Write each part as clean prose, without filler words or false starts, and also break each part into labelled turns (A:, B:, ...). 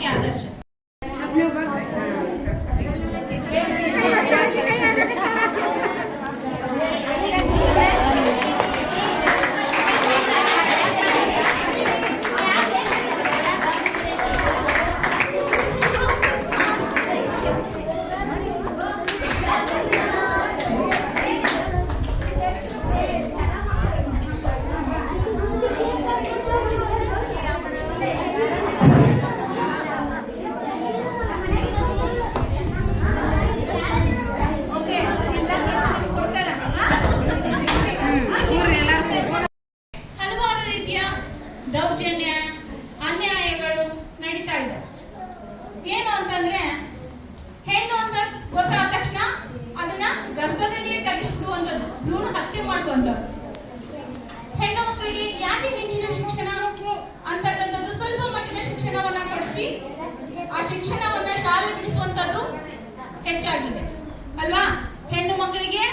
A: ಸಮಾಜಕ್ಕೆ ಆದರ್ಶ.
B: ದೌರ್ಜನ್ಯ ಅನ್ಯಾಯಗಳು ನಡೀತಾ ಇದೆ. ಏನು ಅಂತಂದ್ರೆ ಹೆಣ್ಣು ಅಂತ ಗೊತ್ತಾದ ತಕ್ಷಣ ಅದನ್ನ ಗರ್ಭದಲ್ಲಿಯೇ ತೆಗೆಸಿಡುವಂಥದ್ದು, ಭ್ರೂಣ ಹತ್ಯೆ ಮಾಡುವಂಥದ್ದು. ಹೆಣ್ಣು ಮಕ್ಕಳಿಗೆ ಯಾಕೆ ಹೆಚ್ಚಿನ ಶಿಕ್ಷಣ ಅಂತಕ್ಕಂಥದ್ದು, ಸ್ವಲ್ಪ ಮಟ್ಟಿನ ಶಿಕ್ಷಣವನ್ನ ಕೊಡಿಸಿ ಆ ಶಿಕ್ಷಣವನ್ನ ಶಾಲೆ ಬಿಡಿಸುವಂಥದ್ದು ಹೆಚ್ಚಾಗಿದೆ ಅಲ್ವಾ. ಹೆಣ್ಣು ಮಕ್ಕಳಿಗೆ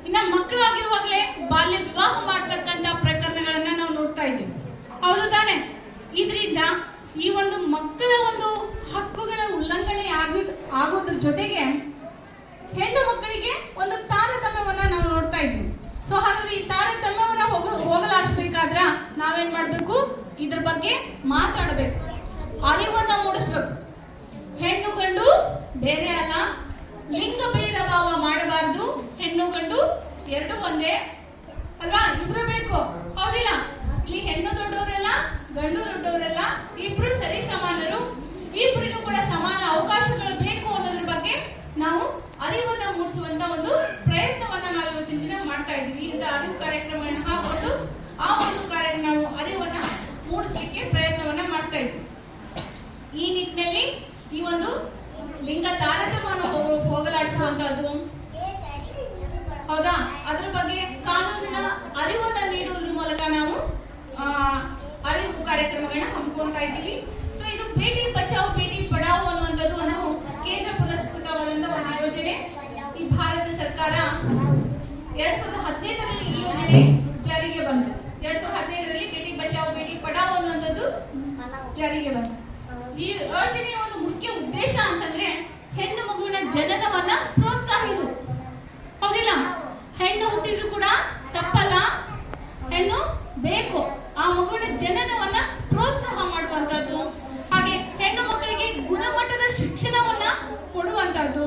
B: ಇನ್ನ ಮಕ್ಕಳಾಗಿರುವಾಗಲೇ ಬಾಲ್ಯ ವಿವಾಹ ಮಾಡ್ತಕ್ಕಂಥ ಪ್ರಕರಣಗಳನ್ನ ನಾವು ನೋಡ್ತಾ ಇದ್ದೀವಿ, ಹೌದು ತಾನೆ. ಇದರಿಂದ ಈ ಒಂದು ಮಕ್ಕಳ ಒಂದು ಹಕ್ಕುಗಳ ಉಲ್ಲಂಘನೆ ಆಗೋದ್ರ ಜೊತೆಗೆ ಹೆಣ್ಣು ಮಕ್ಕಳಿಗೆ ಒಂದು ತಾರತಮ್ಯವನ್ನ ನಾವು ನೋಡ್ತಾ ಇದ್ದೀವಿ. ಸೊ ಹಾಗಾದ್ರೆ ಈ ತಾರತಮ್ಯವನ್ನ ಹೋಗಲಾಡಿಸ್ಬೇಕಾದ್ರ ನಾವೇನ್ ಮಾಡ್ಬೇಕು, ಇದ್ರ ಬಗ್ಗೆ ಮಾತಾಡಬೇಕು, ಅರಿವನ್ನ ಮೂಡಿಸ್ಬೇಕು. ಹೆಣ್ಣು ಗಂಡು ಬೇರೆ ಅಲ್ಲ, ಲಿಂಗ ಭೇದ ಭಾವ ಮಾಡಬಾರದು, ಹೆಣ್ಣು ಗಂಡು ಎರಡು ಒಂದೇ ಅಲ್ವಾ, ಇಬ್ರು ಬೇಕು, ಹೌದಿಲ್ಲ. ಇಲ್ಲಿ ಹೆಣ್ಣು ದೊಡ್ಡವರೆಲ್ಲ ಗಂಡು ದೊಡ್ಡವರೆಲ್ಲ, ಇಬ್ರು ಸರಿ ಸಮಾನರು, ಇಬ್ಬರಿಗೂ ಕೂಡ ಸಮಾನ ಅವಕಾಶಗಳು ಬೇಕು ಅನ್ನೋದ್ರ ಬಗ್ಗೆ ನಾವು ಅರಿವನ್ನ ಮೂಡಿಸುವಂತ ಒಂದು ಪ್ರಯತ್ನವನ್ನ ನಾವು ಇವತ್ತಿನ ದಿನ ಮಾಡ್ತಾ ಇದ್ದೀವಿ. ಇಂಥ ಅರಿವು ಕಾರ್ಯಕ್ರಮವನ್ನು ಹಾಕೊಂಡು ಆ ಒಂದು ನಾವು ಅರಿವನ್ನ ಮೂಡಿಸಲಿಕ್ಕೆ ಪ್ರಯತ್ನವನ್ನ ಮಾಡ್ತಾ ಇದ್ದೀವಿ. ಈ ನಿಟ್ಟಿನಲ್ಲಿ ಈ ಒಂದು ಲಿಂಗ ತಾರತಮ್ಯವನ್ನು ಹೋಗಲಾಡಿಸುವಂತಹದ್ದು, ಹೌದಾ, ಅದ್ರ ಬಗ್ಗೆ ಕಾನೂನಿನ ಅರಿವನ್ನ ನೀಡುವುದ್ರ ಮೂಲಕ ನಾವು ಅರಿವು ಕಾರ್ಯಕ್ರಮಗಳನ್ನ ಹಮ್ಮಿಕೊಳ್ತಾ ಇದ್ದೀವಿ. ಸೊ ಇದು ಬೇಟಿ ಬಚಾವ್ ಬೇಟಿ ಪಡಾವ್ ಅನ್ನುವಂಥದ್ದು ಒಂದು ಕೇಂದ್ರ ಪುರಸ್ಕೃತವಾದಂತಹ ಒಂದು ಯೋಜನೆ. ಈ ಭಾರತ ಸರ್ಕಾರ 2015ರಲ್ಲಿ ಈ ಯೋಜನೆ ಜಾರಿಗೆ ಬಂತು. 2015ರಲ್ಲಿ ಬೇಟಿ ಬಚಾವ್ ಬೇಟಿ ಪಡಾವ್ ಅನ್ನುವಂಥದ್ದು ಜಾರಿಗೆ ಬಂತು. ಈ ಯೋಜನೆಯ ಒಂದು ಮುಖ್ಯ ಉದ್ದೇಶ ಅಂತಂದ್ರೆ ಹೆಣ್ಣು ಮಗುವಿನ ಜನನವನ್ನ ಪ್ರೋತ್ಸಾಹಿಸುವುದು, ಹೌದಿಲ್ಲ. ಹೆಣ್ಣು ಹುಟ್ಟಿದ್ರು ಕೂಡ ತಪ್ಪಲ್ಲ, ಹೆಣ್ಣು ಬೇಕು, ಆ ಮಗುವಿನ ಜನನವನ್ನ ಪ್ರೋತ್ಸಾಹ ಮಾಡುವಂತದ್ದು, ಹಾಗೆ ಹೆಣ್ಣು ಮಕ್ಕಳಿಗೆ ಗುಣಮಟ್ಟದ ಶಿಕ್ಷಣವನ್ನ ಕೊಡುವಂತದ್ದು,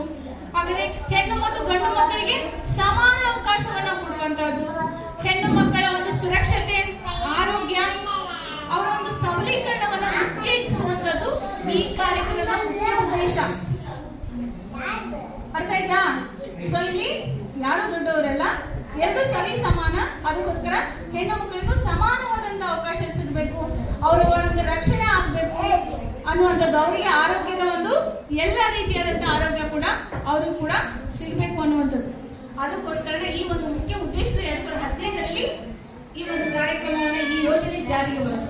B: ಹಾಗೆ ಹೆಣ್ಣು ಮತ್ತು ಗಂಡು ಮಕ್ಕಳಿಗೆ ಸಮಾನ ಅವಕಾಶವನ್ನ ಕೊಡುವಂತದ್ದು, ಹೆಣ್ಣು ಮಕ್ಕಳ ಒಂದು ಸುರಕ್ಷತೆ, ಆರೋಗ್ಯ, ಅವರ ಒಂದು ಸಬಲೀಕರಣವನ್ನ ಉತ್ತೇಜಿಸುವಂತದ್ದು ಈ ಕಾರ್ಯಕ್ರಮದ ಮುಖ್ಯ ಉದ್ದೇಶ. ಅರ್ಥ ಆಯ್ತಾ? ಸೊ ಇಲ್ಲಿ ಯಾರು ದೊಡ್ಡವರೆಲ್ಲ, ಎರಡು ಸರಿ ಸಮಾನ, ಅದಕ್ಕೋಸ್ಕರ ಹೆಣ್ಣು ಮಕ್ಕಳಿಗೂ ಸಮಾನವಾದಂತ ಅವಕಾಶ ಸಿಗಬೇಕು, ಅವರ ಒಂದು ರಕ್ಷಣೆ ಆಗ್ಬೇಕು ಅನ್ನುವಂಥದ್ದು, ಅವರಿಗೆ ಆರೋಗ್ಯದ ಒಂದು ಎಲ್ಲ ರೀತಿಯಾದಂತ ಆರೋಗ್ಯ ಕೂಡ ಅವ್ರಿಗೂ ಕೂಡ ಸಿಗಬೇಕು ಅನ್ನುವಂಥದ್ದು. ಅದಕ್ಕೋಸ್ಕರ ಈ ಒಂದು ಮುಖ್ಯ ಉದ್ದೇಶದ 2015ರಲ್ಲಿ ಈ ಒಂದು ಕಾರ್ಯಕ್ರಮವನ್ನು, ಈ ಯೋಜನೆ ಜಾರಿಗೆ ಬಂತು.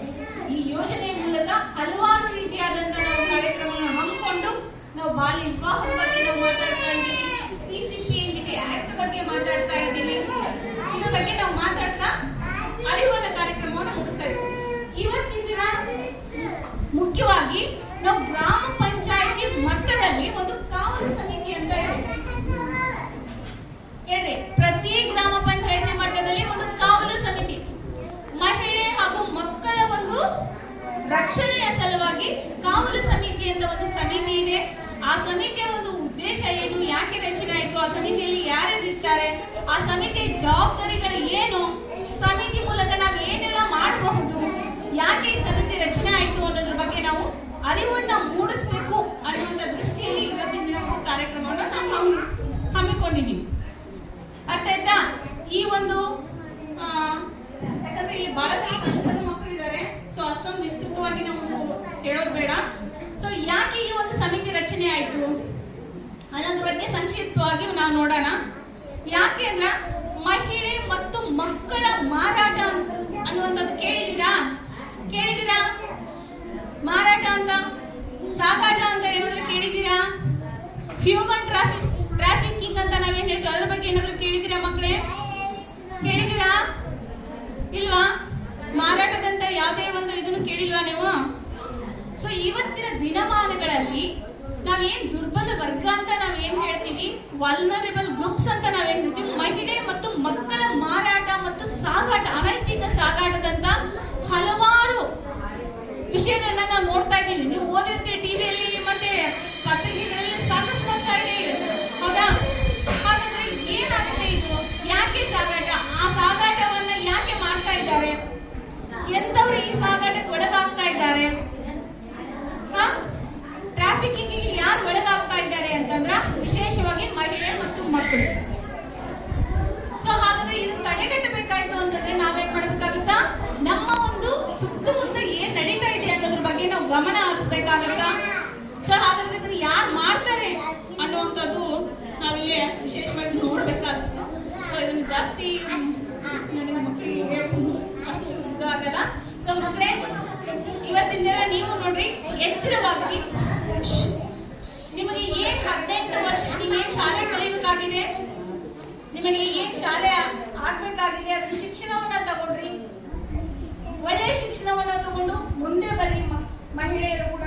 B: ಈ ಯೋಜನೆ ಮೂಲಕ ಹಲವಾರು ರೀತಿಯಾದಂತಹ ನಾವು ಕಾರ್ಯಕ್ರಮವನ್ನು ಹಮ್ಮಿಕೊಂಡು ನಾವು ಬಾಲ್ಯ ವಿವಾಹದ ಬಗ್ಗೆ ನಾವು ಮಾತಾಡ್ತಾ ಇದ್ದೀವಿ, PCPNDT ಆಕ್ಟ್ ಬಗ್ಗೆ ಮಾತಾಡ್ತಾ ಇದ್ದೀವಿ. ಇದ್ರ ಬಗ್ಗೆ ನಾವು ಮಾತಾಡ್ತಾ ಅರಿವಾದ ಕಾರ್ಯಕ್ರಮವನ್ನು ಮುಗಿಸ್ತಾ ಇದ್ದೀವಿ. ಇವತ್ತಿನ ದಿನ ಮುಖ್ಯವಾಗಿ ನಾವು ಗ್ರಾಮ ಪಂಚಾಯಿತಿ ಮಟ್ಟದಲ್ಲಿ ಒಂದು ಕಾವಲು ಸಮಿತಿ ಅಂತ ಹೇಳಿ, ಪ್ರತಿ ಗ್ರಾಮ ಪಂಚಾಯಿತಿ ಮಟ್ಟದಲ್ಲಿ ಒಂದು ಕಾವಲು ಸಮಿತಿ, ಮಹಿಳೆ ಹಾಗೂ ಮಕ್ಕಳ ಒಂದು ರಕ್ಷಣೆಯ ಸಲುವಾಗಿ ಕಾವಲು ಸಮಿತಿ ಅಂತ ಒಂದು ಸಮಿತಿ ಇದೆ. ಆ ಸಮಿತಿಯ ಒಂದು ಉದ್ದೇಶ ಏನು, ಯಾಕೆ ರಚನೆ ಆಯಿತು, ಆ ಸಮಿತಿಯಲ್ಲಿ ಯಾರ್ಯಾರು ಇರ್ತಾರೆ, ಆ ಸಮಿತಿಯ ಜವಾಬ್ದಾರಿಗಳು ಏನು, ಸಮಿತಿ ಮೂಲಕ ನಾವು ಏನೆಲ್ಲ ಮಾಡಬಹುದು, ಯಾಕೆ ಈ ಸಮಿತಿ ರಚನೆ ಆಯಿತು ಅನ್ನೋದ್ರ ಬಗ್ಗೆ ನಾವು ಅರಿವನ್ನ ಮೂಡಿಸಬೇಕು ಅನ್ನುವಂಥ ದೃಷ್ಟಿಯಲ್ಲಿ ಇವತ್ತಿನ ದಿನ ಕಾರ್ಯಕ್ರಮವನ್ನು ನಾವು ಹಮ್ಮಿಕೊಂಡಿದ್ದೀವಿ. ಅರ್ಥ ಆಯ್ತಾ? ಈ ಒಂದು ಯಾಕಂದ್ರೆ ಇಲ್ಲಿ ಬಹಳಷ್ಟು ಸಣ್ಣ ಸಣ್ಣ ಮಕ್ಕಳು ಇದ್ದಾರೆ, ಸೊ ಅಷ್ಟೊಂದು ವಿಸ್ತೃತವಾಗಿ ನಾವು ಹೇಳೋದು ಬೇಡ. ಸೊ ಯಾಕೆ ಈ ಒಂದು ಸಮಿತಿ ರಚನೆ ಆಯಿತು ಅನ್ನೋದ್ರ ಬಗ್ಗೆ ಸಂಕ್ಷಿಪ್ತವಾಗಿ ನಾವು ನೋಡೋಣ. ಯಾಕೆ ಅಂದ್ರೆ ಮಹಿಳೆ ಮತ್ತು ಮಕ್ಕಳ ಮಾರಾಟ ಅನ್ನುವಂಥದ್ದು ಕೇಳಿದ್ದೀರಾ? ಮಾರಾಟ ಅಂತ, ಸಾಗಾಟ ಅಂತ ಏನಾದ್ರು ಕೇಳಿದ್ದೀರಾ? ಹ್ಯೂಮನ್ ಟ್ರಾಫಿಕಿಂಗ್ ಅಂತ ನಾವೇನ್ ಹೇಳ್ತೀವಿ, ಅದ್ರ ಬಗ್ಗೆ ಏನಾದ್ರು ಕೇಳಿದ್ದೀರಾ ಮಕ್ಕಳೇ? ಕೇಳಿದ್ದೀರಾ ಇಲ್ವಾ? ಮಾರಾಟದಂತ ಯಾವುದೇ ಒಂದು ಇದನ್ನು ಕೇಳಿಲ್ವಾ ನೀವು? ಸೊ ಇವತ್ತಿನ ದಿನಮಾನ ನಾವೇನ್ ದುರ್ಬಲ ವರ್ಗ ಅಂತ ನಾವೇನ್ ಹೇಳ್ತೀವಿ, ವಲ್ನರೇಬಲ್ ಗ್ರೂಪ್ಸ್ ಅಂತ ನಾವೇನ್ ಹೇಳ್ತೀವಿ, ಮಹಿಳೆ ಮತ್ತು ಮಕ್ಕಳ ಮಾರಾಟ ಮತ್ತು ಸಾಗಾಟ, ಅನೈತಿಕ ಸಾಗಾಟದಂತ ಹಲವಾರು ವಿಷಯಗಳನ್ನ ನಾವು ನೋಡ್ತಾ ಇದ್ದೀವಿ. ನೀವು ಓದಿರ್ತೀರಿ ಟಿವಿಯಲ್ಲಿ ಮತ್ತೆ ಪತ್ರಿಕೆಗಳಲ್ಲಿ ಸಾಕಷ್ಟು ನೋಡ್ತಾ ಇದ್ದೀವಿ, ಹೌದಾ? ಹಾಗಾದ್ರೆ ಏನಾಗುತ್ತೆ ಇದು? ಯಾಕೆ ಸಾಗಾಟ? ಆ ಸಾಗಾಟವನ್ನ ಯಾಕೆ ಮಾಡ್ತಾ ಇದ್ದಾರೆ? ಎಂತವ್ರು ಈ ಸಾಗಾಟಕ್ಕೆ ಒಳಗಾಗ್ತಾ ಇದ್ದಾರೆ? ಟ್ರಾಫಿಕಿಂಗ್ ಯಾರು ಒಳಗಾಗ್ತಾ ಇದ್ದಾರೆ ಅಂತಂದ್ರ ವಿಶೇಷವಾಗಿ ಮಹಿಳೆ ಮತ್ತು ಮಕ್ಕಳು. ಸೊ ಹಾಗಾದ್ರೆ ಇದು ತಡೆಗಟ್ಟಬೇಕಾಯ್ತು ಅಂತಂದ್ರೆ ನಾವೇನ್ ಮಾಡಬೇಕಾಗುತ್ತಾ? ನಮ್ಮ ಒಂದು ಸುತ್ತಮುತ್ತ ಏನ್ ನಡೀತಾ ಇದೆ ಅನ್ನೋದ್ರ ಬಗ್ಗೆ ನಾವು ಗಮನ ಹರಿಸ್ಬೇಕಾಗತ್ತಾ? ಸೊ ಹಾಗಾದ್ರೆ ಇದನ್ನ ಯಾರು ಮಾಡ್ತಾರೆ ಅನ್ನುವಂಥದ್ದು ನಾವಿಲ್ಲಿ ವಿಶೇಷವಾಗಿ ನೋಡ್ಬೇಕಾಗುತ್ತೆ. ಸೊ ಇದನ್ನ ಜಾಸ್ತಿ ನನಗೆ ಮಕ್ಕಳಿಗೆ ಅಷ್ಟು ಆಗಲ್ಲ. ಸೊ ಮಕ್ಕಳೇ, ಇವತ್ತಿನ ದಿನ ನೀವು ನೋಡ್ರಿ ಎಚ್ಚರವಾಗಿ, ನಿಮಗೆ ಏನ್ 18 ವರ್ಷ ನೀವೇನ್ ಶಾಲೆ ಕಲಿಬೇಕಾಗಿದೆ, ನಿಮಗೆ ಏನ್ ಶಾಲೆ ಆಗ್ಬೇಕಾಗಿದೆ, ಅದ್ರ ಶಿಕ್ಷಣವನ್ನ ತಗೊಂಡ್ರಿ, ಒಳ್ಳೆ ಶಿಕ್ಷಣವನ್ನ ತಗೊಂಡು ಮುಂದೆ ಬರ್ರಿ. ಮಹಿಳೆಯರು ಕೂಡ